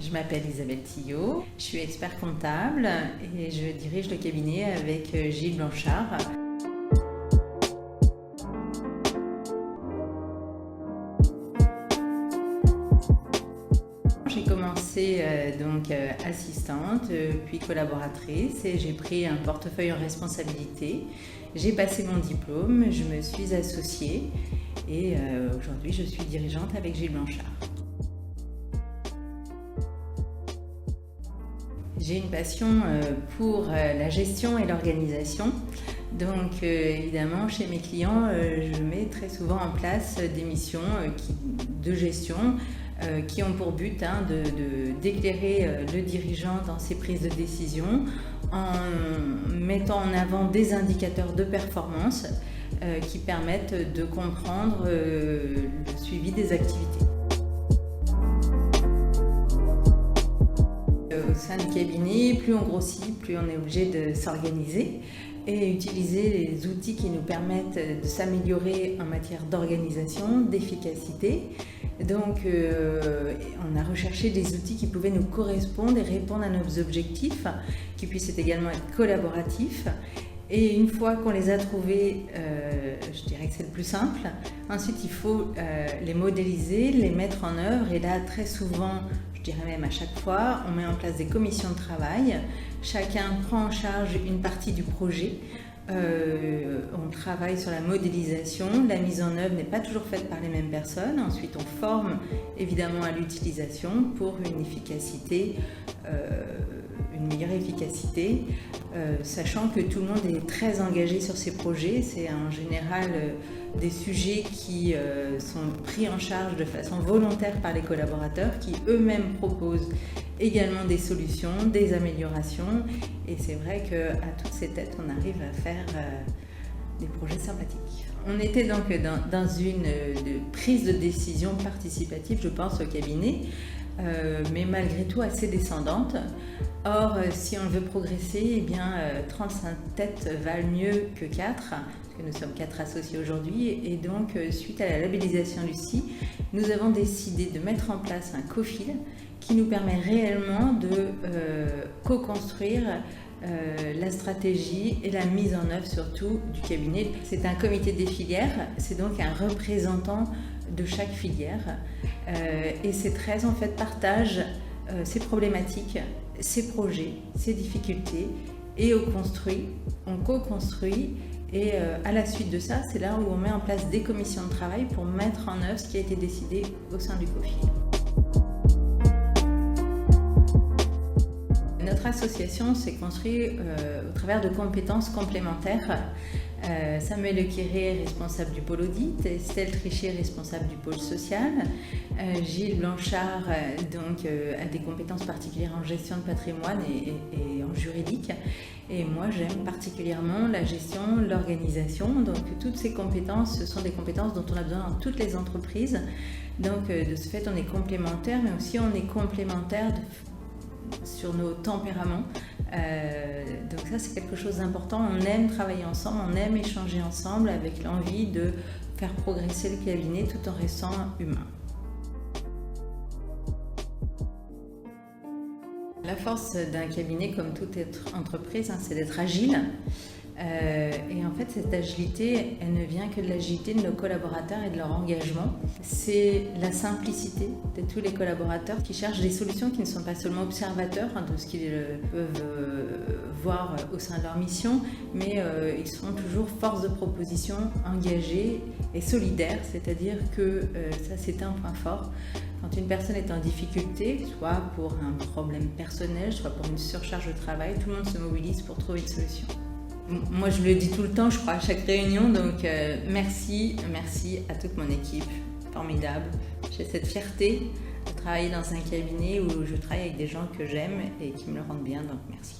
Je m'appelle Isabelle Tillot, je suis expert comptable et je dirige le cabinet avec Gilles Blanchard. J'ai commencé assistante, puis collaboratrice et j'ai pris un portefeuille en responsabilité. J'ai passé mon diplôme, je me suis associée et aujourd'hui je suis dirigeante avec Gilles Blanchard. J'ai une passion pour la gestion et l'organisation. Donc évidemment, chez mes clients, je mets très souvent en place des missions de gestion qui ont pour but d'éclairer le dirigeant dans ses prises de décision en mettant en avant des indicateurs de performance qui permettent de comprendre le suivi des activités. Au sein du cabinet, plus on grossit, plus on est obligé de s'organiser et utiliser les outils qui nous permettent de s'améliorer en matière d'organisation, d'efficacité. Donc on a recherché des outils qui pouvaient nous correspondre et répondre à nos objectifs, qui puissent également être collaboratifs. Et une fois qu'on les a trouvés, je dirais que c'est le plus simple. Ensuite, il faut les modéliser, les mettre en œuvre. Et là, très souvent, je dirais même à chaque fois, on met en place des commissions de travail. Chacun prend en charge une partie du projet. On travaille sur la modélisation. La mise en œuvre n'est pas toujours faite par les mêmes personnes. Ensuite, on forme évidemment à l'utilisation pour une efficacité, une meilleure efficacité, sachant que tout le monde est très engagé sur ces projets. C'est en général des sujets qui sont pris en charge de façon volontaire par les collaborateurs qui eux-mêmes proposent également des solutions, des améliorations. Et c'est vrai qu'à toutes ces têtes, on arrive à faire des projets sympathiques. On était donc dans une prise de décision participative, je pense, au cabinet, mais malgré tout assez descendante. Or, si on veut progresser, eh bien, 35 têtes valent mieux que 4, parce que nous sommes 4 associés aujourd'hui. Et donc, suite à la labellisation Lucie, nous avons décidé de mettre en place un co-fil qui nous permet réellement de co-construire la stratégie et la mise en œuvre surtout du cabinet. C'est un comité des filières, c'est donc un représentant de chaque filière et ces 13 en fait partagent ses problématiques, ses projets, ses difficultés et on co-construit et à la suite de ça, c'est là où on met en place des commissions de travail pour mettre en œuvre ce qui a été décidé au sein du co-fil. Notre association s'est construite au travers de compétences complémentaires. Samuel Lequiré, responsable du pôle audit, Estelle Trichet, responsable du pôle social, Gilles Blanchard a des compétences particulières en gestion de patrimoine et en juridique. Et moi, j'aime particulièrement la gestion, l'organisation. Donc, toutes ces compétences, ce sont des compétences dont on a besoin dans toutes les entreprises. Donc, de ce fait, on est complémentaires, mais aussi on est complémentaires sur nos tempéraments. Donc ça, c'est quelque chose d'important. On aime travailler ensemble, on aime échanger ensemble avec l'envie de faire progresser le cabinet tout en restant humain. La force d'un cabinet, comme toute entreprise, c'est d'être agile. Et en fait, cette agilité, elle ne vient que de l'agilité de nos collaborateurs et de leur engagement. C'est la simplicité de tous les collaborateurs qui cherchent des solutions qui ne sont pas seulement observateurs de ce qu'ils peuvent voir au sein de leur mission, mais ils sont toujours force de proposition, engagés et solidaires, c'est-à-dire que ça, c'est un point fort. Quand une personne est en difficulté, soit pour un problème personnel, soit pour une surcharge de travail, tout le monde se mobilise pour trouver une solution. Moi, je le dis tout le temps, je crois, à chaque réunion, donc merci à toute mon équipe, formidable. J'ai cette fierté de travailler dans un cabinet où je travaille avec des gens que j'aime et qui me le rendent bien, donc merci.